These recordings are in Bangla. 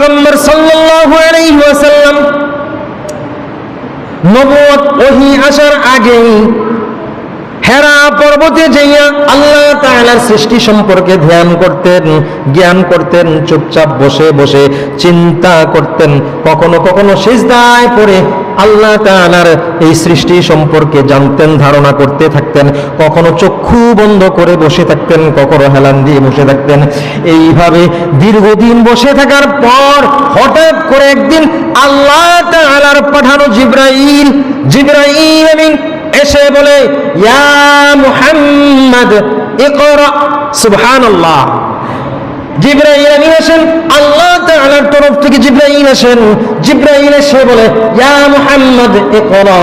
পয়গম্বর সাল্লাল্লাহু আলাইহি ওয়াসাল্লাম নবুয়ত ওহী আসার আগেই হেরা পর্বতে যাইয়া আল্লাহ তাআলার সৃষ্টি সম্পর্কে জ্ঞান করতেন, চুপচাপ বসে বসে চিন্তা করতেন। কখনো কখনো সিজদায় পড়ে আল্লাহ তাআলার এই সৃষ্টি সম্পর্কে জানতেন, ধারণা করতে থাকতেন। কখনো চক্ষু বন্ধ করে বসে থাকতেন, কখনো হেলান দিয়ে বসে থাকতেন। এইভাবে দীর্ঘদিন বসে থাকার পর হঠাৎ করে একদিন আল্লাহ তাআলার পাঠানো জিবরাইল আমিন এসে বলে, ইয়া মুহাম্মদ ইকরা। সুবহানাল্লাহ। জিবরাইল আমিন আসেন, আল্লাহ তাআলার তরফ থেকে জিবরাইল আসেন। জিবরাইল এসে বলে, ইয়া মুহাম্মদ ইকরা।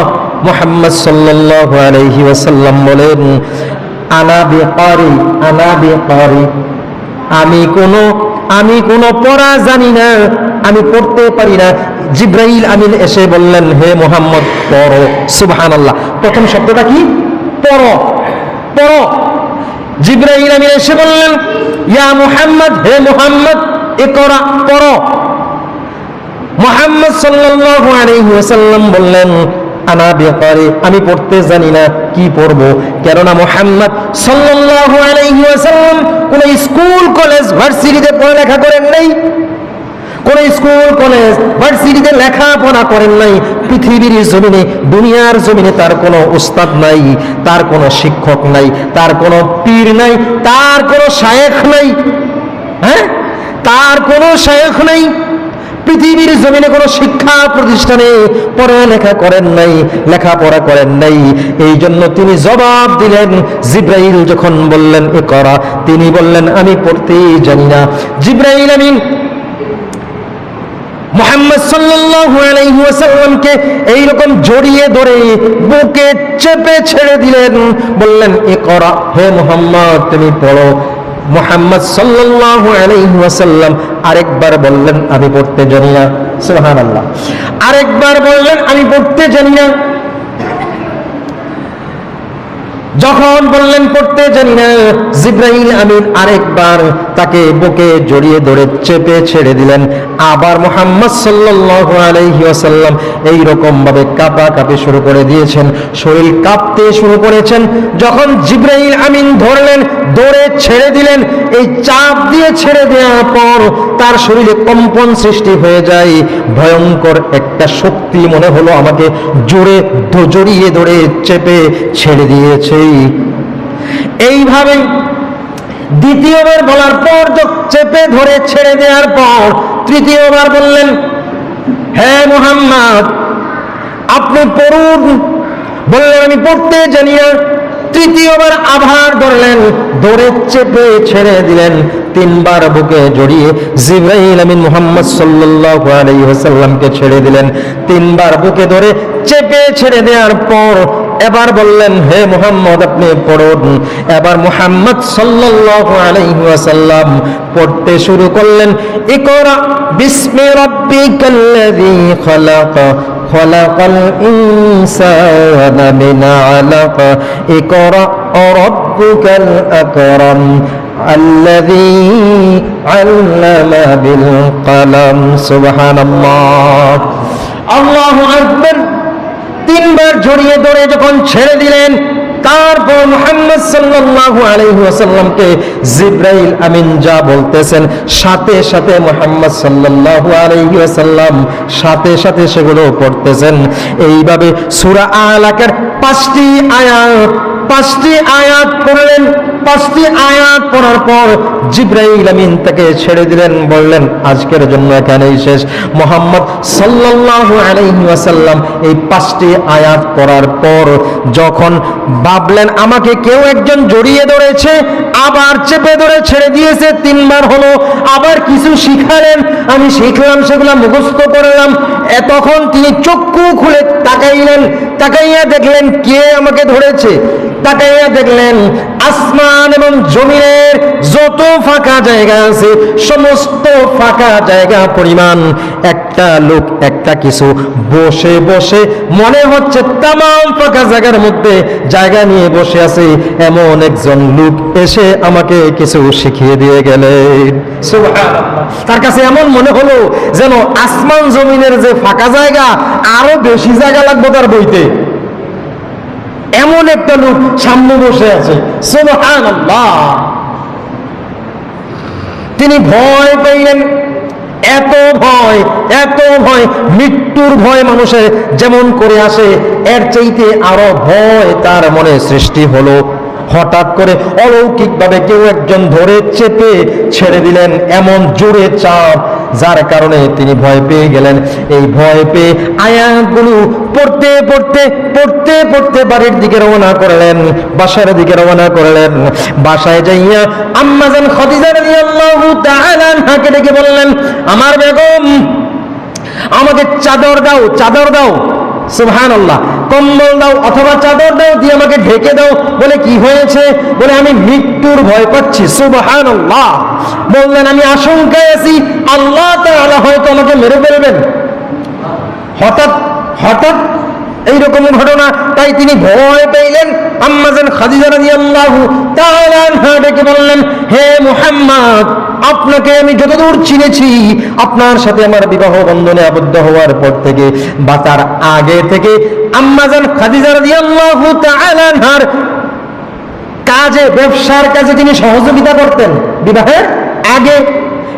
মুহাম্মদ সাল্লাল্লাহু আলাইহি ওয়াসাল্লাম বলেন, আনা বিকারি, আমি কোনো পড়া জানি না, আমি পড়তে পারি না। জিবরাইল আমিন এসে বললেন, হে মুহাম্মদ পড়ো। সুবহানাল্লাহ। প্রথম শব্দটা কি? পড়ো। জিবরাইল আমিন এসে বললেন, ইয়া মুহাম্মদ, হে মুহাম্মদ ইকরা, পড়ো। মুহাম্মদ সাল্লাল্লাহু আলাইহি ওয়াসাল্লাম বললেন, আনা বিকারি, আমি পড়তে জানি না, কি পড়বো? কেননা মুহাম্মদ সাল্লাল্লাহু আলাইহি ওয়াসাল্লাম কোন স্কুল কলেজ ভার্সিটিতে পড়ালেখা করেন নাই, কোন স্কুল কলেজ ভার্সিটিতে লেখাপড়া করেন নাই। পৃথিবীর জমিনে, দুনিয়ার জমিনে তার কোনো উস্তাদ নাই, তার কোনো শিক্ষক নাই, তার কোনো পীর নাই, তার কোনো শায়েখ নাই। তার কোনো শায়েখ নাই। পৃথিবীর জমিনে কোনো শিক্ষা প্রতিষ্ঠানে পড়ালেখা করেন নাই, লেখাপড়া করেন নাই। এই জন্য তিনি জবাব দিলেন, জিবরাইল যখন বললেন ইকরা, তিনি বললেন, আমি পড়তেই জানি না। জিবরাইল আমিন মুহাম্মদ সাল্লাল্লাহু আলাইহি ওয়াসাল্লামকে এইরকম জড়িয়ে ধরে বুকে চেপে ছেড়ে দিলেন, বললেন ইকরা, হে মুহাম্মদ তুমি পড়ো। মুহাম্মদ সাল্লাল্লাহু আলাইহি ওয়াসাল্লাম আরেকবার বললেন, আমি পড়তে জানি না। সুবহানাল্লাহ। আরেকবার বললেন, আমি পড়তে জানি না। যখন বললেন পড়তে জানি না, জিবরাইল আমিন আরেকবার তাকে বুকে জড়িয়ে ধরে চেপে ছেড়ে দিলেন। আবার মুহাম্মদ সাল্লাল্লাহু আলাইহি ওয়াসাল্লাম এই রকম ভাবে কাঁপাকাঁপি শুরু করে দিয়েছেন, শরীর কাঁপতে শুরু করেছেন। যখন জিবরাইল আমিন ধরলেন, ধরে ছেড়ে দিলেন, এই চাপ দিয়ে ছেড়ে দেওয়ার পর তার শরীরে কম্পন সৃষ্টি হয়ে যায়। ভয়ঙ্কর একটা শক্তি মনে হলো আমাকে জড়িয়ে ধরে চেপে ছেড়ে দিয়েছে। এইভাবে দ্বিতীয়বার বলার পর, চেপে ধরে ছেড়ে দেওয়ার পর তৃতীয়বার বললেন, হে মুহাম্মদ আপনি পড়ুন। বললেন, আমি পড়তে জানি না। তৃতীয়বার আবার ধরলেন, ধরে চেপে ছেড়ে দিলেন। তিনবার বুকে জড়িয়ে জিবরাইল আমিন মুহাম্মদ সাল্লাল্লাহু আলাইহি ওয়াসাল্লামকে ছেড়ে দিলেন। তিনবার বুকে ধরে চেপে ছেড়ে দেওয়ার পর এবার বললেন, হে মুহাম্মদ আপনি পড়ুন। এবার মুহাম্মদ সাল্লাল্লাহু আলাইহি ওয়াসাল্লাম পড়তে শুরু করলেন, ইকরা বিসমি রাব্বিকাল্লাযী খালাক খালাকাল ইনসানা মিন আলাক ইকরা রাব্বুকাল আকরাম আল্লাযী আল্লামা বিল কলম। সুবহানাল্লাহ। আল্লাহু আকবার। তিনবার জড়িয়ে ধরে যখন ছেড়ে দিলেন, তারপর মুহাম্মদ সাল্লাল্লাহু আলাইহি ওয়াসাল্লামকে জিবরাইল আমিন যা বলতেছেন, সাথে সাথে মুহাম্মদ সাল্লাল্লাহু আলাইহি ওয়াসাল্লাম সাথে সাথে সেগুলো পড়তেছেন। এইভাবে সূরা আলাকের 5টি আয়াত পড়লেন। 5টি আয়াত পড়ার পর জিবরাইল আমিন তাকে ছেড়ে দিলেন, বললেন আজকের জন্য এখানেই শেষ। মুহাম্মদ সাল্লাল্লাহু আলাইহি ওয়াসাল্লাম এই 5টি আয়াত পড়ার পর যখন ভাবলেন আমাকে কেউ একজন জড়িয়ে ধরেছে, আবার চেপে ধরে ছেড়ে দিয়েছে, 3বার হলো, আবার কিছু শিখালেন, আমি শিখলাম, সেগুলো মুখস্থ করলাম। তখন তিনি চক্ষু খুলে তাকাইলেন, তাকাইয়া দেখলেন কে আমাকে ধরেছে। তাকাইয়া দেখলেন আসমান এবং জমিনের যত ফাঁকা জায়গা আছে, সমস্ত ফাঁকা জায়গা পরিমাণ একটা লোক, একটা কিছু বসে বসে, মনে হচ্ছে তামাম ফাঁকা জায়গার মধ্যে জায়গা নিয়ে বসে আছে এমন একজন লোক এসে আমাকে কিছু শিখিয়ে দিয়ে গেলেন। সুবহানাল্লাহ। তার কাছে এমন মনে হলো যেন আসমান জমিনের যে ফাঁকা জায়গা আরো বেশি জায়গা লাগবে তার বইতে, এমন একটা লোক সামনে বসে আছে। সুবহানাল্লাহ। তিনি ভয় পেলেন, এত ভয়, এত ভয়, মৃত্যুর ভয় মানুষের যেমন করে আসে এর চাইতে আরো ভয় তার মনে সৃষ্টি হলো। হঠাৎ করে অলৌকিকভাবে কেউ একজন ধরে চেপে ছেড়ে দিলেন, এমন জোরে চাপ, যার কারণে তিনি ভয় পেয়ে গেলেন। এই ভয় পেয়ে আয়াতগুলো পড়তে পড়তে পড়তে পড়তে বাড়ির দিকে রওনা করলেন, বাসার দিকে রওনা করলেন। বাসায় যাইয়া আম্মাজান খাদিজা রাদিয়াল্লাহু তাআলা আনহাকে ডেকে বললেন, আমার বেগম, আমাকে চাদর দাও, চাদর দাও, সুবহানাল্লাহ, কম্বল দাও অথবা চাদর দাও, দিয়ে আমাকে ঢেকে দাও। বলে কি হয়েছে? বলে আমি মৃত্যুর ভয় পাচ্ছি। সুবহানাল্লাহ। বললেন আমি আশঙ্কায় আছি, আল্লাহ তাআলা হয়তো আমাকে মেরে ফেলবেন। হঠাৎ হঠাৎ এইরকম ঘটনা, তাই তিনি ভয় পেলেন। আম্মাজান খাদিজা রাদিয়াল্লাহু তাআলা আনহা ডেকে বললেন, হে মুহাম্মদ, আপনাকে আমি যতদূর চিনেছি, আপনার সাথে আমার বিবাহ বন্ধনে আবদ্ধ হওয়ার পর থেকে বা তার আগে থেকে আম্মাজান খাদিজা রাদিয়াল্লাহু তাআলা আনহার কাজে, ব্যবসার কাজে তিনি সহযোগিতা করতেন। বিবাহের আগে,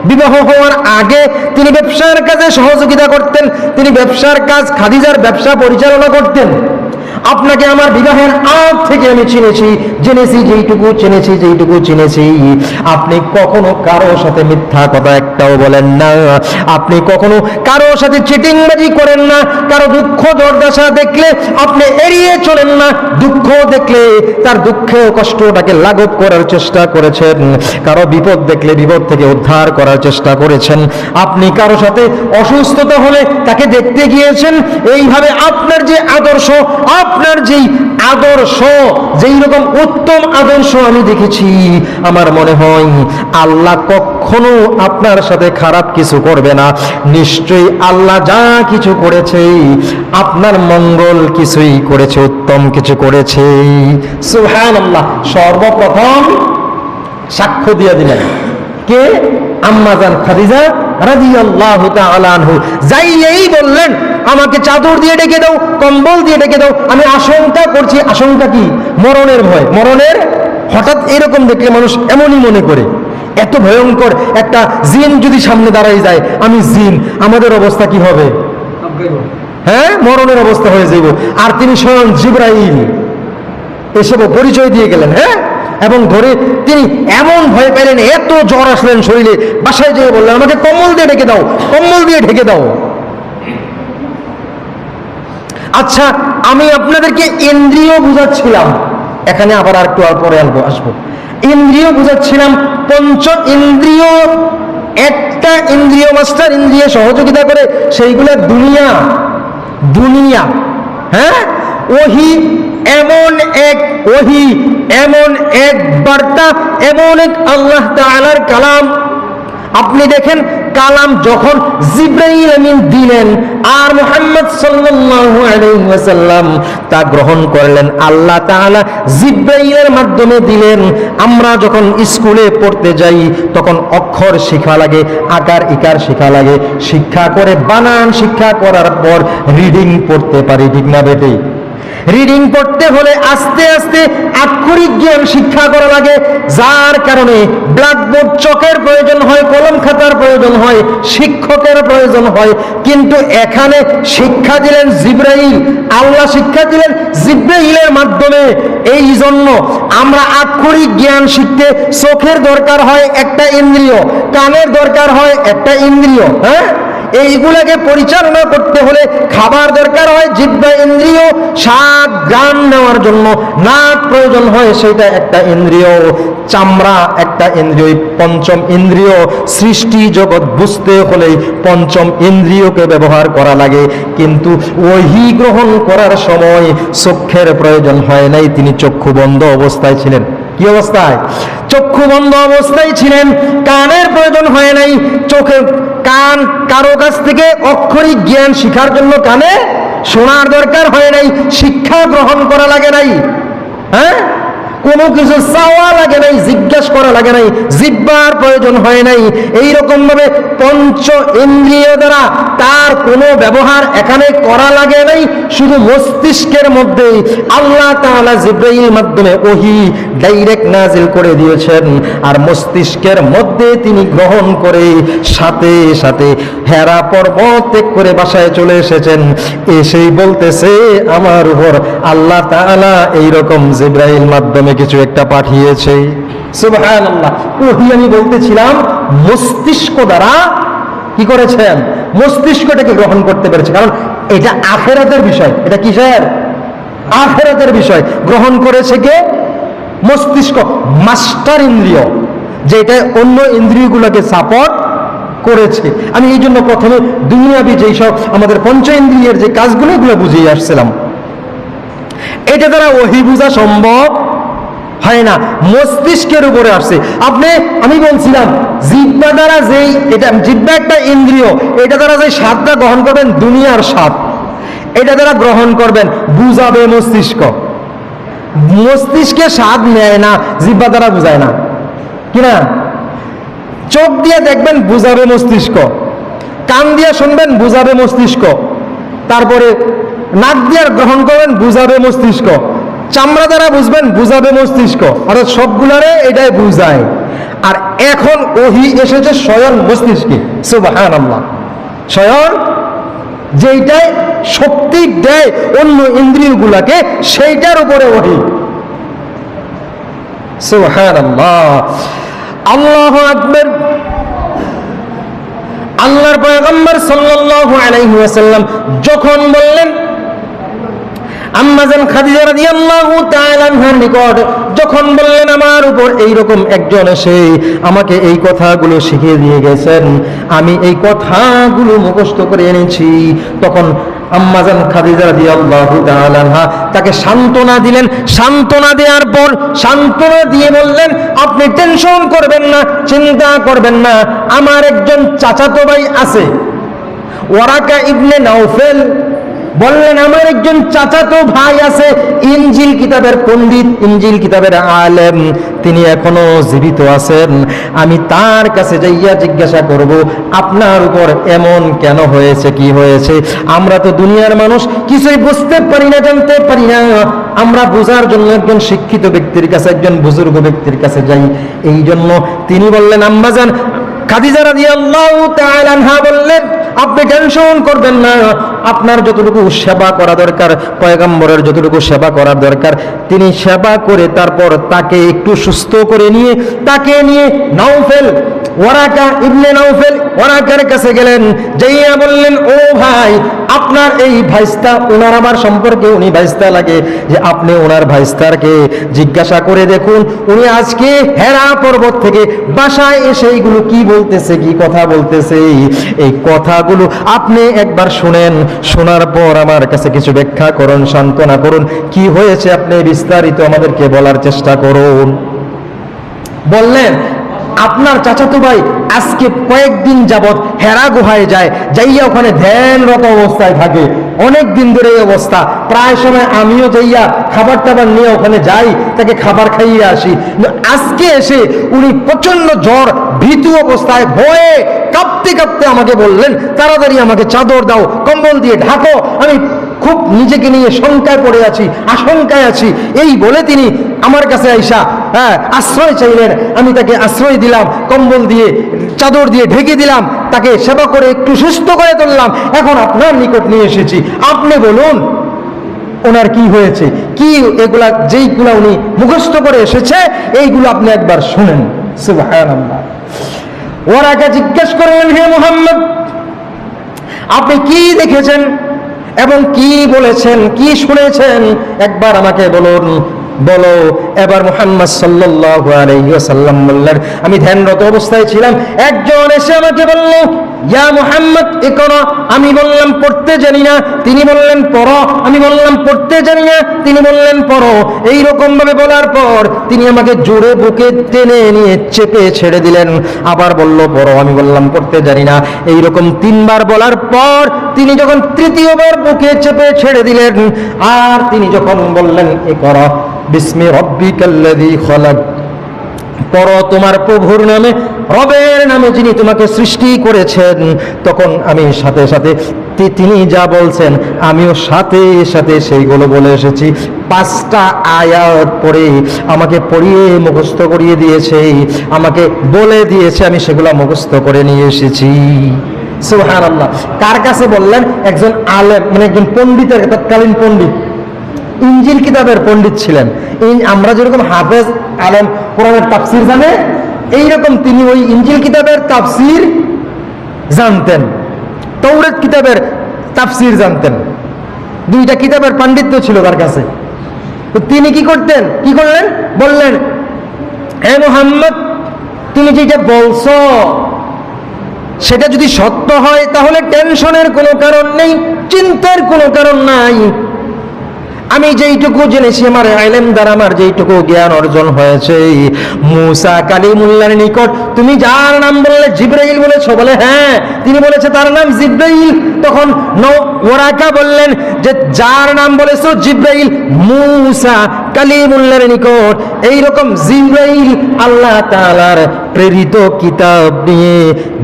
বিবাহ হওয়ার আগে তিনি ব্যবসার কাজে সহযোগিতা করতেন। তিনি ব্যবসার কাজ, খাদিজার ব্যবসা পরিচালনা করতেন। আপনাকে আমার বিবাহের আগ থেকে আমি চিনেছি, জেনেছি, যেইটুকু চিনেছি, আপনি কখনো কারো সাথে মিথ্যা কথা একটাও বলেন না, আপনি কখনো কারো সাথে চিটিংবাজি করেন না, কারো দুঃখ দুর্দশা দেখলে আপনি এড়িয়ে চলেন না, দুঃখ দেখলে তার দুঃখেও কষ্টটাকে লাঘব করার চেষ্টা করেছেন, কারো বিপদ দেখলে বিপদ থেকে উদ্ধার করার চেষ্টা করেছেন, আপনি কারো সাথে অসুস্থতা হলে তাকে দেখতে গিয়েছেন। এইভাবে আপনার যে আদর্শ, আপনার যেই আদর্শ, যেই রকম উত্তম আদর্শ আমি দেখেছি, আমার মনে হয় আল্লাহ কখনো আপনার সাথে খারাপ কিছু করবে না। নিশ্চয়ই আল্লাহ যা কিছু করেছে আপনার মঙ্গল কিছুই করেছে, উত্তম কিছু করেছে। সুবহানাল্লাহ। সর্বপ্রথম সাক্ষ্য দিয়ে দিলেন কে? আম্মাজান খাদিজা রাদিয়াল্লাহু তাআলা আনহু। যাইয়েই বললেন, আমাকে চাদর দিয়ে ঢেকে দাও, কম্বল দিয়ে ঢেকে দাও, আমি আশঙ্কা করছি। আশঙ্কা কি? মরণের ভয়। মরণের, হঠাৎ এরকম দেখলে মানুষ এমনই মনে করে, এত ভয়ঙ্কর একটা জিন যদি সামনে দাঁড়াই যায়, আমি জিন, আমাদের অবস্থা কি হবে? হ্যাঁ, মরণের অবস্থা হয়ে যাইব। আর তিনি স্বয়ং জিবরাইল এসব পরিচয় দিয়ে গেলেন। হ্যাঁ, এবং ধরে তিনি এমন ভয় পেলেন, এত জ্বর আসলেন শরীরে, বাসায় যেয়ে বললেন, আমাকে কম্বল দিয়ে ঢেকে দাও, কম্বল দিয়ে ঢেকে দাও। আচ্ছা, আমি আপনাদেরকে ইন্দ্রিয় বুঝাচ্ছিলাম, এখানে আবার আর একটু পরে আসবো। ইন্দ্রিয় বুঝাচ্ছিলাম, পঞ্চ ইন্দ্রিয়, একটা ইন্দ্রিয় মাস্টার ইন্দ্রিয় সহযোগিতা করে, সেইগুলা দুনিয়া, দুনিয়া। হ্যাঁ, ওহি এমন এক ওহি, এমন এক বার্তা, এমন এক আল্লাহ তাআলার কালাম। আপনি দেখেন, কালাম যখন জিবরাইল আমিন দিলেন আর মুহাম্মদ সাল্লাল্লাহু আলাইহি ওয়াসাল্লাম তা গ্রহণ করলেন, আল্লাহ তাআলা জিবরাইলের মাধ্যমে দিলেন। আমরা যখন স্কুলে পড়তে যাই তখন অক্ষর শেখা লাগে, আকার ইকার শেখা লাগে, শিক্ষা করে বানান শিক্ষা করার পর রিডিং পড়তে পারি, ঠিক না বেটে? রিডিং পড়তে হলে আস্তে আস্তে আক্ষরিক জ্ঞান শিক্ষা করা লাগে, যার কারণে ব্ল্যাকবোর্ড, চকের প্রয়োজন হয়, কলম খাতার প্রয়োজন হয়, শিক্ষকের প্রয়োজন হয়। কিন্তু এখানে শিক্ষা দিলেন জিবরাইল, আল্লাহ শিক্ষা দিলেন জিবরাইলের মাধ্যমে। এই জন্য আমরা আক্ষরিক জ্ঞান শিখতে চোখের দরকার হয় একটা ইন্দ্রিয়, কানের দরকার হয় একটা ইন্দ্রিয়। হ্যাঁ, এইগুলাকে পরিচালনা করতে হলে খাবার দরকার হয় জিহ্বা ইন্দ্রিয়, স্বাদ ঘ্রাণ নেওয়ার জন্য নাক প্রয়োজন হয়, সেটা একটা ইন্দ্রিয়, চামড়া একটা ইন্দ্রিয়। পঞ্চম ইন্দ্রিয়, সৃষ্টি জগৎ বুঝতে হলে পঞ্চম ইন্দ্রিয়কে ব্যবহার করা লাগে। কিন্তু ওহী গ্রহণ করার সময় চক্ষের প্রয়োজন হয় নাই, তিনি চক্ষু বন্ধ অবস্থায় ছিলেন। কি অবস্থায়? চক্ষু বন্ধ অবস্থায় ছিলেন। কানের প্রয়োজন হয় নাই, চোখে কান কারো কাছ থেকে অক্ষরিক জ্ঞান শিখার জন্য কানে শোনার দরকার হয় নাই, শিক্ষা গ্রহণ করা লাগে নাই। হ্যাঁ, কোনো কিছু চাওয়া লাগে নাই, জিজ্ঞাসা করা লাগে নাই, জিহ্বার প্রয়োজন হয় নাই। এইরকম ভাবে পঞ্চ ইন্দ্রিয় দ্বারা তার কোনো ব্যবহার এখানে করা লাগে নাই। শুধু মস্তিষ্কের মধ্যে আল্লাহ তাআলা জিবরাইল মাধ্যমে ওহী ডাইরেক্ট নাজিল করে দিয়েছেন, আর মস্তিষ্কের মধ্যে তিনি গ্রহণ করে সাথে সাথে হেরা পর্বত ত্যাগ করে বাসায় চলে এসেছেন। এসেই বলতেছে আমার উপর আল্লাহ তাআলা এইরকম জিবরাইল মাধ্যমে কিছু একটা পাঠিয়েছে। সুবহানাল্লাহ। ওহী আমি বলতেছিলাম মস্তিষ্ক দ্বারা কি করেছেন, মস্তিষ্কটাকে গ্রহণ করতে পেরেছে, কারণ এটা আখিরাতের বিষয়। এটা কিসের? আখিরাতের বিষয়। গ্রহণ করেছে কে? মস্তিষ্ক, মাস্টার ইন্দ্রিয়, যেটা অন্য ইন্দ্রিয়গুলোকে সাপোর্ট করেছে। আমি এই জন্য প্রথমে দুনিয়াবি যেই সব আমাদের পঞ্চ ইন্দ্রিয়ের যে কাজগুলো এগুলো বুঝিয়ে আসছিলাম। এটা দ্বারা ওহী বোঝা সম্ভব হয় না, মস্তিষ্কের উপরে আসছে। আমি বলছিলাম জিহ্বা দ্বারা যেই, এটা জিহ্বা একটা ইন্দ্রিয়, এটা দ্বারা যে স্বাদটা গ্রহণ করবেন দুনিয়ার স্বাদ, এটা দ্বারা গ্রহণ করবেন, বুঝাবে মস্তিষ্ক। মস্তিষ্কে স্বাদ নেয় না, জিহ্বা দ্বারা বুঝায় না, কিনা? চোখ দিয়ে দেখবেন বুঝাবে মস্তিষ্ক, কান দিয়ে শুনবেন বুঝাবে মস্তিষ্ক, তারপরে নাক দিয়ে গ্রহণ করবেন বুঝাবে মস্তিষ্ক, চামড়া দ্বারা বুঝবেন বুঝাবে মস্তিষ্ক, অর্থাৎ সবগুলারে এটাই বুঝায়। আর এখন ওহী এসেছে স্বয়ং মস্তিষ্কে। সুবহানাল্লাহ। স্বয়ং যেইটাই শক্তি দেয় অন্য ইন্দ্রিয়গুলাকে, সেইটার উপরে ওহী। সুবহানাল্লাহ। আল্লাহু আকবার। আল্লাহর পয়গম্বর সাল্লাল্লাহু আলাইহি ওয়াসাল্লাম যখন বললেন আম্মা জান খাদিজা রাদিয়াল্লাহু তাআলা আনহার নিকট, যখন বললেন আমার উপর এইরকম একজন এসে আমাকে এই কথাগুলো শিখিয়ে দিয়ে গেছেন, আমি এই কথাগুলো মুখস্থ করে এনেছি, তখন আম্মা জান খাদিজা রাদিয়াল্লাহু তাআলা আনহা তাকে সান্ত্বনা দিলেন। সান্ত্বনা দেওয়ার পর সান্ত্বনা দিয়ে বললেন আপনি টেনশন করবেন না, চিন্তা করবেন না, আমার একজন চাচাতো ভাই আছে, ওয়ারাকা ইবনে নাওফেল। বললেন আমার একজন চাচাতো ভাই আছে, ইনজিল কিতাবের পণ্ডিত, ইনজিল কিতাবের আলেম, তিনি এখনো জীবিত আছেন। আমি তার কাছে যাইয়া জিজ্ঞাসা করব আপনার উপর এমন কেন হয়েছে, কি হয়েছে। আমরা তো দুনিয়ার মানুষ, কিছুই বুঝতে পারি না, জানতে পারি না। আমরা বোঝার জন্য একজন শিক্ষিত ব্যক্তির কাছে, একজন বুজুর্গ ব্যক্তির কাছে যাই। এই জন্য তিনি বললেন, আম্মা জান খাদিজা রাদিয়াল্লাহু তাআলা আনহা বললেন আপনি টেনশন করবেন না, আপনার যতটুকু সেবা করা দরকার, পয়গম্বরের যতটুকু সেবা করার দরকার তিনি সেবা করে তারপর তাকে একটু সুস্থ করে নিয়ে তাকে নিয়ে নাওফেল, ওয়ারাকা ইবনে নাওফেল ওয়ারাকার কাছে গেলেন। যাইয়া বললেন ও ভাই, আপনার এই ভাইস্তা, ওনার আমার সম্পর্কে উনি ভাইস্তা লাগে, যে আপনি ওনার ভাইস্তারকে জিজ্ঞাসা করে দেখুন উনি আজকে হেরা পর্বত থেকে বাসায় এসে এইগুলো কি বলতেছে, কি কথা বলতেছে, এই কথাগুলো আপনি একবার শুনেন, শোনার পর আমার কাছে কিছু ব্যাখ্যা করুন, সান্ত্বনা করুন, কি হয়েছে আপনি বিস্তারিত আমাদেরকে বলার চেষ্টা করুন। বললেন আপনার চাচাতো ভাই আজকে কয়েকদিন যাবৎ হেরা গুহায় যায়, যাইয়া ওখানে ধ্যানরত অবস্থায় থাকে, অনেক দিন ধরে এই অবস্থা। প্রায় সময় আমিও যাইয়া খাবার টাবার নিয়ে ওখানে যাই, তাকে খাবার খাইয়ে আসি। আজকে এসে উনি প্রচন্ড জ্বর, ভীতু অবস্থায়, ভয়ে কাঁপতে কাঁপতে আমাকে বললেন তাড়াতাড়ি আমাকে চাদর দাও, কম্বল দিয়ে ঢাকো, আমি খুব নিজেকে নিয়ে শঙ্কায় পড়ে আছি, আশঙ্কায় আছি। এই বলে তিনি আমার কাছে আইসা আশ্রয় চাইলেন। আমি তাকে আশ্রয় দিলাম, কম্বল দিয়ে চাদর দিয়ে ঢেকে দিলাম, তাকে সেবা করে একটু সুস্থ করে তুললাম। এখন আপনার নিকট নিয়ে এসেছি, আপনি বলুন ওনার কি হয়েছে, কি এগুলা যেইগুলা উনি মুখস্থ করে এসেছে এইগুলো আপনি একবার শুনেন। সুবহানাল্লাহ। ওরাকে জিজ্ঞেস করলেন হে মুহাম্মদ আপনি কি দেখেছেন এবং কি বলেছেন, কি শুনেছেন, একবার আমাকে বলুন। বলো। এবার মুহাম্মদ সাল্লাল্লাহু আলাইহি ওয়াসাল্লাম বললেন আমি ধ্যানরত অবস্থায় ছিলাম, একজন এসে আমাকে বলল ইয়া মুহাম্মদ ইকরা। আমি বললাম পড়তে জানি না। তিনি বললেন পড়ো। আমি বললাম পড়তে জানি না। তিনি বললেন পড়ো। এই রকম ভাবে বলার পর তিনি আমাকে জোরে বুকে টেনে নিয়ে চেপে ছেড়ে দিলেন, আবার বলল পড়ো। আমি বললাম পড়তে জানি না। এই রকম তিনবার বলার পর তিনি যখন তৃতীয়বার বুকে চেপে ছেড়ে দিলেন, আর তিনি যখন বললেন ইকরা, বিসমি রব্বিকাল্লাযী খলাক, পড়ো তোমার প্রভুর নামে, রবের নামে যিনি তোমাকে সৃষ্টি করেছেন। তখন আমি সাথে সাথে তিনি যা বলছেন আমিও সাথে সাথে সেইগুলো বলে এসেছি। 5টা আয়াত পড়ে আমাকে পড়িয়ে মুখস্থ করিয়ে দিয়েছে, আমাকে বলে দিয়েছে, আমি সেগুলো মুখস্থ করে নিয়ে এসেছি। সুবহানাল্লাহ। কার কাছে বললেন? একজন আলেম, মানে একজন পণ্ডিতের, তৎকালীন পণ্ডিত, ইনজিল কিতাবের পণ্ডিত ছিলেন। আমরা যেরকম হাফেজ আলেম কোরআনের তাফসীর জানে, এইরকম তিনি ওই ইনজিল কিতাবের তাফসীর জানতেন, তাওরাত কিতাবের তাফসীর জানতেন। 2টা কিতাবের পাণ্ডিত্য ছিল তার কাছে। তো তিনি কি করলেন? বললেন, হে মুহাম্মদ, তুমি যেটা বলছো সেটা যদি সত্য হয় তাহলে টেনশনের কোনো কারণ নেই, চিন্তার কোনো কারণ নাই। আমি যেইটুকু জেনেছি, আমার ইলম দ্বারা আমার যেইটুকু জ্ঞান অর্জন হয়েছে, মুসা কালিমুল্লাহর নিকট তুমি যার নাম বললে জিবরাইল বলেছো, বলে হ্যাঁ, তিনি বলেছে তার নাম জিবরাইল। তখন ওরাকা বললেন যে যার নাম বলেছো জিবরাইল, মুসা কালিমুল্লাহর নিকট এইরকম জিবরাইল আল্লাহ তাআলার প্রেরিত কিতাব নিয়ে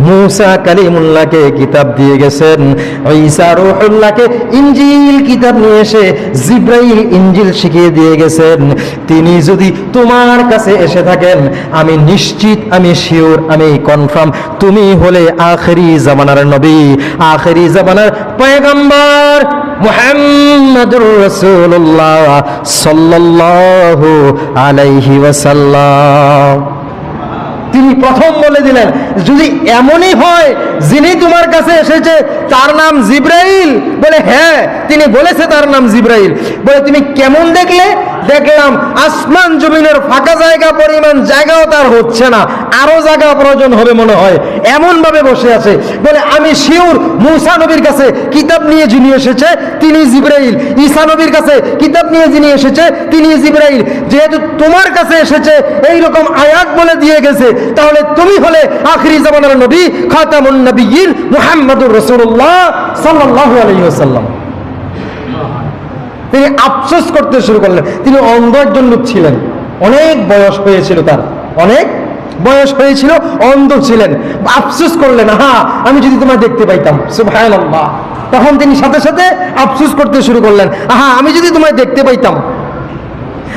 মুসা কালিমুল্লাহকে কিতাব দিয়ে গেছেন, ঈসা রূহুল্লাহকে ইনজিল কিতাব নিয়ে এসে জিবরাইল ইনজিল শিখিয়ে দিয়ে গেছেন। তিনি যদি তোমার কাছে এসে থাকেন, আমি নিশ্চিত, আমি শিওর, আমি কনফার্ম, তুমি হলে আখেরি জামানার নবী, আখেরি জামানার পয়গম্বর মুহাম্মদুর রাসূলুল্লাহ সাল্লাল্লাহু আলাইহি ওয়াসাল্লাম। তিনি প্রথম বলে দিলেন, যদি এমনই হয় যিনি তোমার কাছে এসেছে তার নাম জিবরাইল, বলে হ্যাঁ, তিনি বলেছে তার নাম জিবরাইল। বলে তুমি কেমন দেখলে? দেখলাম আসমান জমিনের ফাঁকা জায়গা পরিমাণ জায়গাও তার হচ্ছে না, আরো জায়গা প্রয়োজন হবে মনে হয়, এমন ভাবে বসে আছে। বলে আমি শিওর মুসা নবীর কাছে কিতাব নিয়ে যিনি এসেছে তিনি জিবরাইল, ঈসা নবীর কাছে কিতাব নিয়ে যিনি এসেছে তিনি জিবরাইল। যেহেতু তোমার কাছে এসেছে এইরকম আয়াত বলে দিয়ে গেছে, তাহলে তুমি হলে আখিরি জামানার নবী, খাতামুন নবিয়্যিন মুহাম্মদুর রাসূলুল্লাহ সাল্লাল্লাহু আলাইহি ওয়াসাল্লাম। তিনি আফসোস করতে শুরু করলেন। তিনি অন্ধ একজন লোক ছিলেন, অনেক বয়স হয়েছিল তার, অনেক বয়স হয়েছিল, অন্ধ ছিলেন। আফসোস করলেন, হ্যাঁ আমি যদি তোমায় দেখতে পাইতাম। সুবহানাল্লাহ। তখন তিনি সাথে সাথে আফসোস করতে শুরু করলেন, হ্যাঁ আমি যদি তোমায় দেখতে পাইতাম,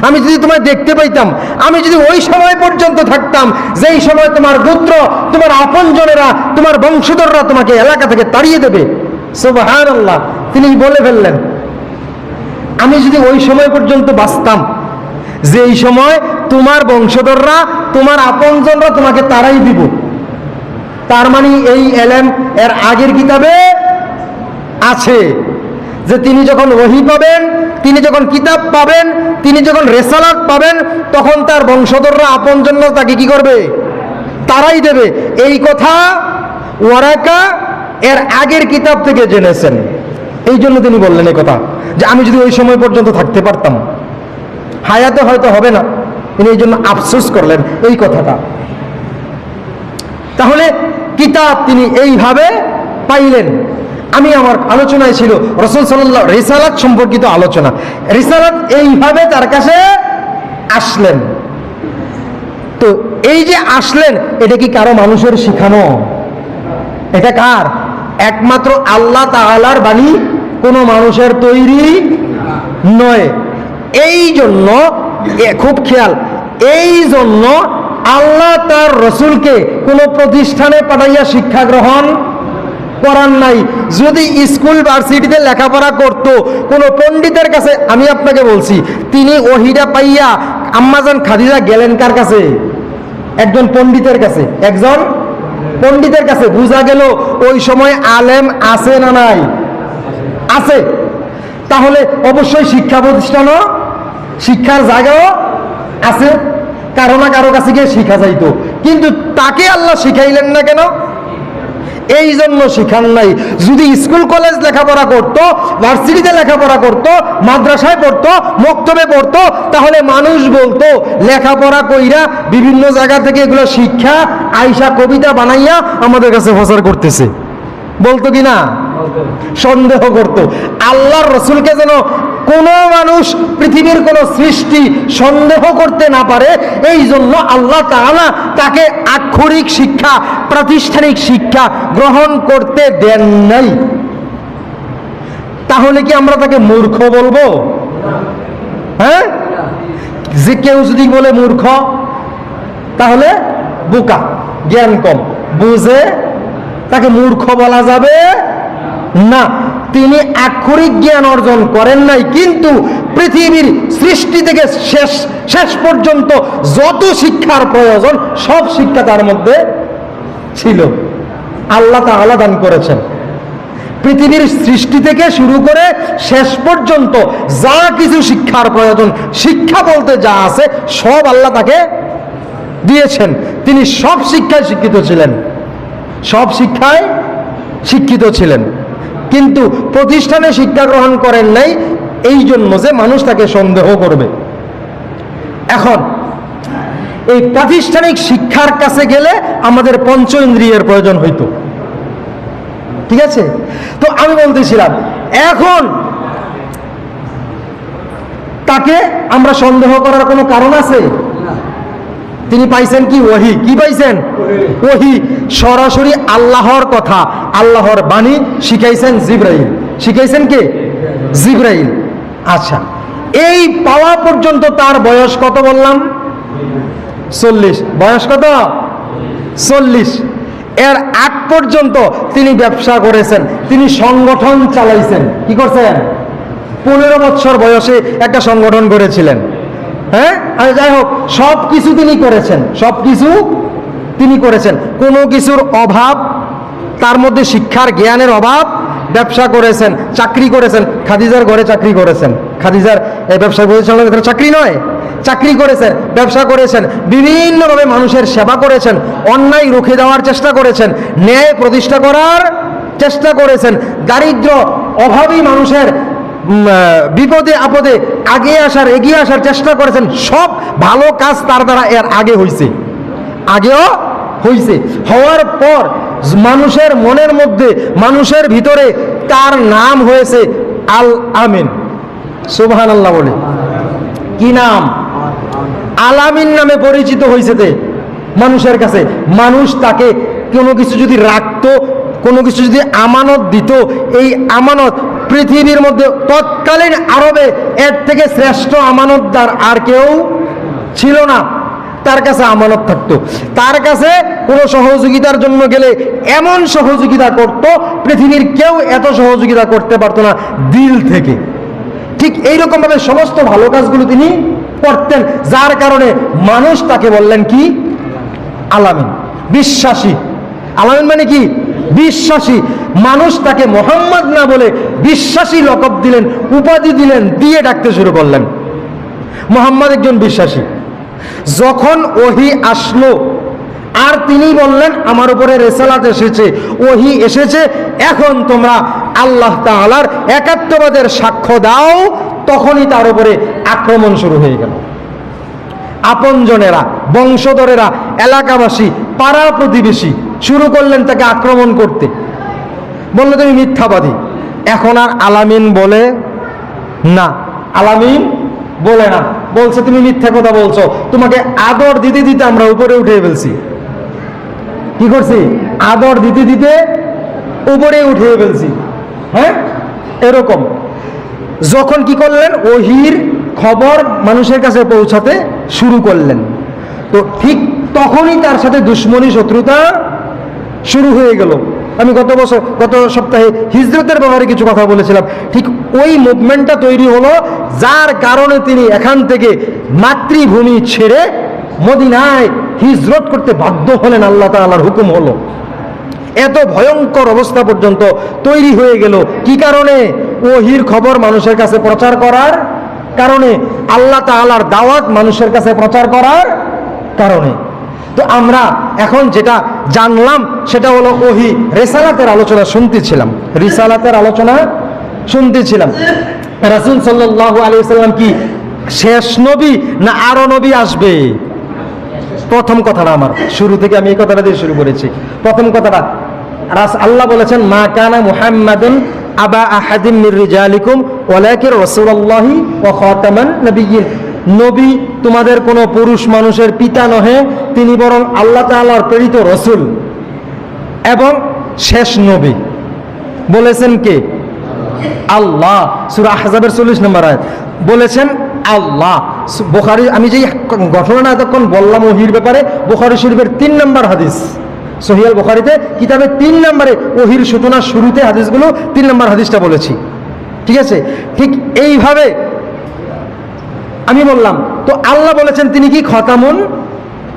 আমি যদি তোমায় দেখতে পাইতাম, আমি যদি ওই সময় পর্যন্ত থাকতাম যেই সময় তোমার গোত্র, তোমার আপনজনেরা, তোমার বংশধররা তোমাকে এলাকা থেকে তাড়িয়ে দেবে। সুবহানাল্লাহ। তিনি বলে ফেললেন, আমি যদি ওই সময় পর্যন্ত বাঁচতাম যেই সময় তোমার বংশধররা, তোমার আপনজনরা তোমাকে তাড়াই দিব। তার মানে এই এলেম এর আগের কিতাবে আছে যে তিনি যখন ওহী পাবেন, তিনি যখন কিতাব পাবেন, তিনি যখন রেসালাত পাবেন, তখন তার বংশধররা, আপনজনরা তাকে কি করবে? তারাই দেবে। এই কথা ওয়ারাকা এর আগের কিতাব থেকে জেনেছেন। এই জন্য তিনি বললেন এই কথা, যে আমি যদি ওই সময় পর্যন্ত থাকতে পারতাম, হায়াতে হয়তো হবে না। তিনি এই জন্য আফসোস করলেন এই কথাটা। তাহলে কিতাব তিনি এইভাবে পাইলেন। আমি আমার আলোচনায় ছিল রাসূল সাল্লাল্লাহু আলাইহি রিসালাত সম্পর্কিত আলোচনা। রিসালাত এইভাবে তার কাছে আসলেন। তো এই যে আসলেন, এটা কি কারো মানুষের শিখানো? এটা কার? একমাত্র আল্লাহ তাআলার বাণী, কোনো মানুষের তৈরি নয়। এই জন্য খুব খেয়াল, এই জন্য আল্লাহ তার রসুলকে কোনো প্রতিষ্ঠানে পাঠাইয়া শিক্ষা গ্রহণ করার নাই। যদি স্কুল ভার্সিটিতে লেখাপড়া করত কোনো পণ্ডিতের কাছে, আমি আপনাকে বলছি, তিনি ওহীটা পাইয়া আম্মাজান খাদিজা গেলেন কার কাছে? একজন পণ্ডিতের কাছে, একজন পণ্ডিতের কাছে। বোঝা গেল ওই সময় আলেম আছে না নাই? আছে। তাহলে অবশ্যই শিক্ষা প্রতিষ্ঠানও, শিক্ষার জায়গাও আছে, কারো না কারো কাছে গিয়ে শিখা যাইতো। কিন্তু তাকে আল্লাহ শিখাইলেন না কেন? এই জন্য শিখান নাই। যদি স্কুল কলেজ লেখাপড়া করত, ভার্সিটিতে লেখাপড়া করত, মাদ্রাসায় পড়তো, মক্তবে পড়তো, তাহলে মানুষ বলতো লেখাপড়া কইরা বিভিন্ন জায়গা থেকে এগুলো শিক্ষা আইসা কবিতা বানাইয়া আমাদের কাছে প্রচার করতেছে, বলতো কি না? সন্দেহ করত। আল্লাহর রসুলকে যেন কোনো মানুষ পৃথিবীর কোনো সৃষ্টি সন্দেহ করতে না পারে, এই জন্য আল্লাহ তাআলা তাকে আক্ষরিক শিক্ষা, প্রাতিষ্ঠানিক শিক্ষা গ্রহণ করতে দেন নাই। তাহলে কি আমরা তাকে মূর্খ বলবো? হ্যাঁ, যে কেউ যদি বলে মূর্খ তাহলে বোকা, জ্ঞান কম, বুঝে, তাকে মূর্খ বলা যাবে না। তিনি আক্ষরিক জ্ঞান অর্জন করেন নাই, কিন্তু পৃথিবীর সৃষ্টি থেকে শেষ পর্যন্ত যত শিক্ষার প্রয়োজন সব শিক্ষা তার মধ্যে ছিল, আল্লাহ তাআলা দান করেছেন। পৃথিবীর সৃষ্টি থেকে শুরু করে শেষ পর্যন্ত যা কিছু শিক্ষার প্রয়োজন, শিক্ষা বলতে যা আছে সব আল্লাহ তাকে দিয়েছেন। তিনি সব শিক্ষায় শিক্ষিত ছিলেন, সব শিক্ষায় শিক্ষিত ছিলেন, কিন্তু প্রতিষ্ঠানে শিক্ষা গ্রহণ করেন নাই, এই জন্য যে মানুষ তাকে সন্দেহ করবে। এখন এই প্রাতিষ্ঠানিক শিক্ষার কাছে গেলে আমাদের পঞ্চ ইন্দ্রিয়ের প্রয়োজন হইতো, ঠিক আছে? তো আমি বলতেছিলাম, এখন তাকে আমরা সন্দেহ করার কোনো কারণ আছে? তিনি পাইছেন কি? ওহী। কি পাইছেন? ওহী। সরাসরি আল্লাহর কথা, আল্লাহর বাণী শিখাইছেন জিবরাইল। শিখাইছেন কে? জিবরাইল। আচ্ছা, এই পাওয়া পর্যন্ত তার বয়স কত বললাম? 40। বয়স কত? 40। এর আগ পর্যন্ত তিনি ব্যবসা করেছেন, তিনি সংগঠন চালাইছেন। কি করছেন? 15 বছর বয়সে একটা সংগঠন করেছিলেন। হ্যাঁ, যাই হোক, সব কিছু তিনি করেছেন, সব কিছু তিনি করেছেন। কোনো কিছুর অভাব তার মধ্যে, শিক্ষার জ্ঞানের অভাব, ব্যবসা করেছেন, চাকরি করেছেন। খাদিজার ঘরে চাকরি করেছেন, খাদিজার এই ব্যবসা পরিচালনা, চাকরি নয়, চাকরি করেছেন, ব্যবসা করেছেন, বিভিন্নভাবে মানুষের সেবা করেছেন, অন্যায় রুখে দেওয়ার চেষ্টা করেছেন, ন্যায় প্রতিষ্ঠা করার চেষ্টা করেছেন, দারিদ্র অভাবী মানুষের বিপদে আপদে এগিয়ে আসার চেষ্টা করেছেন। সব ভালো কাজ তার দ্বারা এর আগে হয়েছে, আগেও হয়েছে। হওয়ার পর মানুষের মনের মধ্যে, মানুষের ভিতরে তার নাম হয়েছে আল আমিন। সুবহানাল্লাহ বলে। কি নাম? আল আমিন নামে পরিচিত হয়েছে মানুষের কাছে। মানুষ তাকে কোনো কিছু যদি রাখতো, কোনো কিছু যদি আমানত দিত, এই আমানত পৃথিবীর মধ্যে তৎকালীন আরবে এর থেকে শ্রেষ্ঠ আমানতদার আর কেউ ছিল না। তার কাছে আমানত থাকতো, তার কাছে কোনো সহযোগিতার জন্য গেলে এমন সহযোগিতা করত, পৃথিবীর কেউ এত সহযোগিতা করতে পারতো না দিল থেকে। ঠিক এইরকম ভাবে সমস্ত ভালো কাজগুলো তিনি করতেন, যার কারণে মানুষ তাকে বললেন কি? আলামিন, বিশ্বাসী। আলামিন মানে কি? বিশ্বাসী। মানুষ তাকে মোহাম্মদ না বলে বিশ্বাসী লকব দিলেন, উপাধি দিলেন, দিয়ে ডাকতে শুরু করলেন। মোহাম্মদ একজন বিশ্বাসী। যখন ওহী আসলো আর তিনি বললেন আমার উপরে রিসালাত এসেছে, ওহী এসেছে, এখন তোমরা আল্লাহ তাআলার একাত্মবাদের সাক্ষ্য দাও, তখনই তার উপরে আক্রমণ শুরু হয়ে গেল। আপনজনেরা, বংশধরেরা, এলাকাবাসী, পাড়া প্রতিবেশী শুরু করলেন তাকে আক্রমণ করতে। বললে তুমি মিথ্যাবাদী। এখন আর আলামিন বলে না, আলামিন বলে না, বলছে তুমি মিথ্যা কথা বলছো, তোমাকে আদর দিতে দিতে আমরা উপরে উঠে ফেলছি। কি করছি? আদর দিতে দিতে উপরে উঠে ফেলছি। হ্যাঁ, এরকম। যখন কি করলেন? ওহীর খবর মানুষের কাছে পৌঁছাতে শুরু করলেন, তো ঠিক তখনই তার সাথে দুশ্মনী, শত্রুতা শুরু হয়ে গেল। আমি গত সপ্তাহে হিজরতের ব্যাপারে কিছু কথা বলেছিলাম। ঠিক ওই মুভমেন্টটা তৈরি হলো, যার কারণে তিনি এখান থেকে মাতৃভূমি ছেড়ে মদিনায় হিজরত করতে বাধ্য হলেন। আল্লাহ তাআলার হুকুম হলো। এত ভয়ঙ্কর অবস্থা পর্যন্ত তৈরি হয়ে গেল। কি কারণে? ওহীর খবর মানুষের কাছে প্রচার করার কারণে, আল্লাহ তাআলার দাওয়াত মানুষের কাছে প্রচার করার কারণে। তো আমরা এখন যেটা জানলাম সেটা হলো ওহী, রিসালাতের আলোচনা শুনতেছিলাম, রিসালাতের আলোচনা শুনতেছিলাম। রাসূল সাল্লাল্লাহু আলাইহি ওয়াসাল্লাম কি শেষ নবী না আরো নবী আসবে? প্রথম কথাটা আমার শুরু থেকে আমি এই কথাটা দিয়ে শুরু করেছি। প্রথম কথাটা আল্লাহ বলেছেন, মা কানা মুহাম্মাদুন আবা আহাদিম মির রিজালিকুম ওয়ালাকিন রাসূলুল্লাহি ওয়া খাতামান নবিয়্যিন, নবী তোমাদের কোনো পুরুষ মানুষের পিতা নহে, তিনি বরং আল্লাহ তাআলার প্রেরিত রাসূল এবং শেষ নবী। বলেছেন কে? আল্লাহ। সূরা আহজাবের 40 নম্বর আয়াত বলেছেন আল্লাহ। বুখারী, আমি যেই ঘটনাটা এতক্ষণ বললাম ওহির ব্যাপারে, বুখারী শরীফের 3 নম্বর হাদিস, সহিহ আল বুখারীতে কিতাবে 3 নম্বরে ওহির সূচনার শুরুতে হাদিসগুলো 3 নম্বর হাদিসটা বলেছি, ঠিক আছে? ঠিক এইভাবে আমি বললাম, তো আল্লাহ বলেছেন তিনি কি খতামুন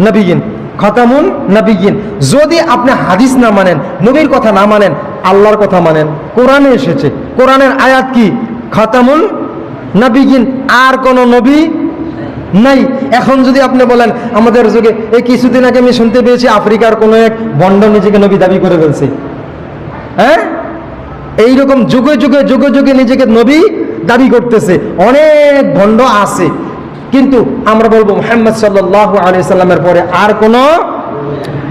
নবিয়্যিন, খতামুন নবিয়্যিন। যদি আপনি হাদিস না মানেন, নবীর কথা না মানেন, আল্লাহর কথা মানেন, কোরআনে এসেছে, কোরআনের আয়াত কি? খতামুন নবিয়্যিন, আর কোন নবী নাই। এখন যদি আপনি বলেন আমাদের যুগে, এই কিছুদিন আগে আমি শুনতে পেয়েছি আফ্রিকার কোনো এক ভণ্ড নিজেকে নবী দাবি করে ফেলছে, হ্যাঁ, এইরকম যুগে যুগে যুগে যুগে নিজেকে নবী দাবি করতেছে, অনেক ভণ্ড আছে। কিন্তু আমরা বলবো মুহাম্মদ সাল্লাল্লাহু আলাইহি সাল্লামের পরে আর কোনো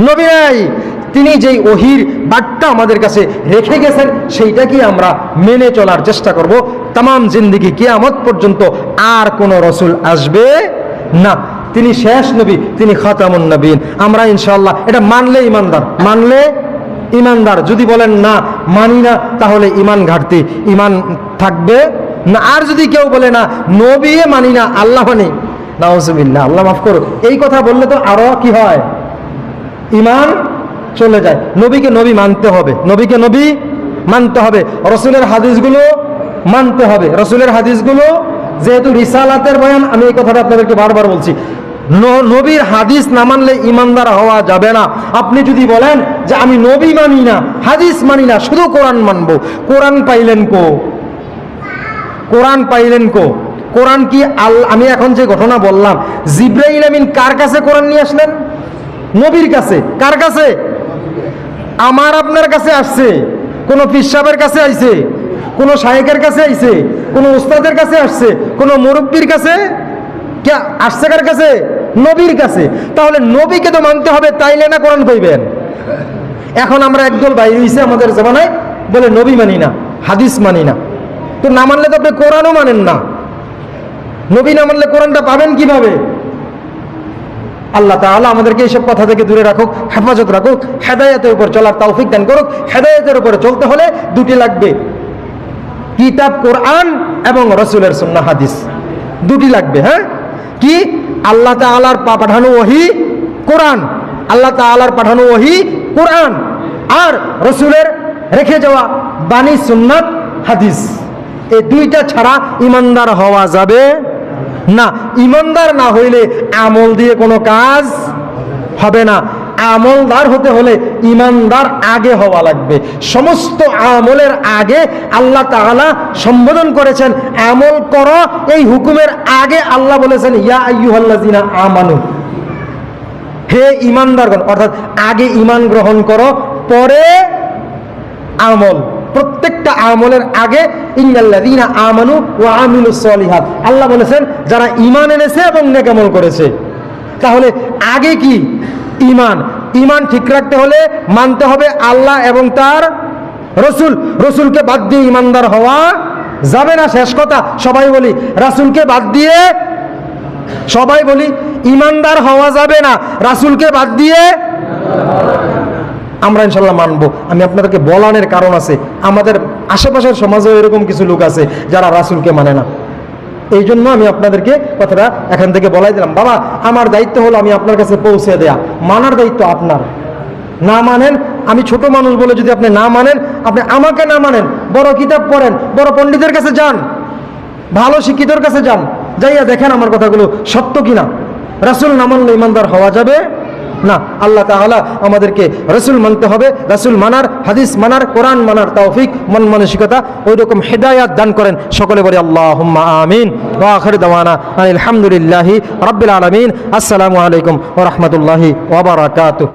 নবী নাই। তিনি যেই ওহির বার্তা আমাদের কাছে রেখে গেছেন সেইটাকে আমরা মেনে চলার চেষ্টা করব তামাম জিন্দেগি, কিয়ামত পর্যন্ত আর কোনো রসুল আসবে না। তিনি শেষ নবী, তিনি খাতামুন নবীন। আমরা ইনশাআল্লাহ এটা মানলে ইমানদার, মানলে ইমানদার। যদি বলেন না মানি না, তাহলে ইমান ঘাটতি, ইমান থাকবে না। আর যদি কেউ বলে না নবী মানি না, আল্লাহ মানি, নাউজুবিল্লাহ, আল্লাহ মাফ করো, এই কথা বললে তো আরো কি হয়, ইমান চলে যায়। নবীকে নবী মানতে হবে, নবীকে নবী মানতে হবে, রসুলের হাদিসগুলো মানতে হবে। রসুলের হাদিসগুলো যেহেতু রিসালাতের বয়ান, আমি এই কথাটা আপনাদেরকে বারবার বলছি, নবীর হাদিস না মানলে ইমানদার হওয়া যাবে না। আপনি যদি বলেন যে আমি নবী মানি না, হাদিস মানি না, শুধু কোরআন মানবো, কোরআন পাইলেন কো? কোরআন পাইলেন কো? কোরআন কি আল্লাহ? আমি এখন যে ঘটনা বললাম, জিবরাইল আমিন কার কাছে কোরআন নিয়ে আসলেন? নবীর কাছে। কার কাছে? আমার আপনার কাছে আসছে? কোন পীর সাহেবের কাছে আইছে? কোন শায়েখের কাছে আইছে? কোন উস্তাদের কাছে আসছে? কোন মুরব্বির কাছে? কে আসছে? কার কাছে? নবীর কাছে। তাহলে নবীকে তো মানতে হবে, তাইলে না কোরআন পাইবেন। এখন আমরা একদল বাইরে হইছে আমাদের জামানায়, বলে নবী মানি না, হাদিস মানি না। তো না মানলে তো আপনি কোরআনও মানেন না। নবী না মানলে কোরআনটা পাবেন কিভাবে? আল্লাহ তাআলা আমাদেরকে এইসব কথা থেকে দূরে রাখুক, হেফাজত রাখুক, হেদায়েতের উপর চলার তৌফিক দান করুক। হেদায়েতের উপরে চলতে হলে দুটি লাগবে, কিতাব কোরআন এবং রাসূলের সুন্নাহ হাদিস, দুটি লাগবে। হ্যাঁ, কি? আল্লাহ তাআলার পাঠানো ওহী কোরআন, আল্লাহ তাআলার পাঠানো ওহী কোরআন, আর রাসূলের রেখে যাওয়া বাণী সুন্নাত হাদিস। এই দুইটা ছাড়া ইমানদার হওয়া যাবে না। ইমানদার না হইলে আমল দিয়ে কোনো কাজ হবে না। আমলদার হতে হলে ইমানদার আগে হওয়া লাগবে। সমস্ত আমলের আগে আল্লাহ তাআলা সম্বোধন করেছেন আমল করো, এই হুকুমের আগে আল্লাহ বলেছেন ইয়া আইয়ুহাল্লাযিনা আমানু, হে ইমানদারগণ, অর্থাৎ আগে ঈমান গ্রহণ করো, পরে আমল। প্রত্যেকটা আমলের আগে ইন্নাল্লাযীনা আমানু ওয়া আমিলুস সলিহাত, আল্লাহ বলেছেন যারা ঈমান এনেছে এবং নেক আমল করেছে। তাহলে আগে কি? ঈমান। ঈমান ঠিক রাখতে হলে মানতে হবে আল্লাহ এবং তার রাসূল। রাসূলকে বাদ দিয়ে ঈমানদার হওয়া যাবে না। শেষ কথা, সবাই বলি রাসূলকে বাদ দিয়ে, সবাই বলি ঈমানদার হওয়া যাবে না, রাসূলকে বাদ দিয়ে আমরা ইনশাল্লাহ মানবো। আমি আপনাদেরকে বলানোর কারণ আছে, আমাদের আশেপাশের সমাজেও এরকম কিছু লোক আছে যারা রাসূলকে মানে না। এই জন্য আমি আপনাদেরকে কথাটা এখান থেকে বলাই দিলাম। বাবা, আমার দায়িত্ব হলো আমি আপনার কাছে পৌঁছে দেয়া, মানার দায়িত্ব আপনার। না মানেন, আমি ছোট মানুষ বলে যদি আপনি না মানেন, আপনি আমাকে না মানেন, বড় কিতাব পড়েন, বড় পণ্ডিতের কাছে যান, ভালো শিক্ষিতর কাছে যান, যাইয়া দেখেন আমার কথাগুলো সত্য কিনা। রাসূল না মানলে ইমানদার হওয়া যাবে না। আল্লাহ তাআলা আমাদেরকে রাসূল মানতে হবে, রাসূল মানার, হাদিস মানার, কোরআন মানার তৌফিক, মন মানসিকতা ওই রকম হেদায়েত দান করেন। সকলে বলি আল্লাহুম্মা আমিন। ওয়া আখিরু দাওয়ানা আলহামদুলিল্লাহি রাব্বিল আলামিন। আসসালামু আলাইকুম ওয়া রাহমাতুল্লাহি ওয়া বারাকাতুহু।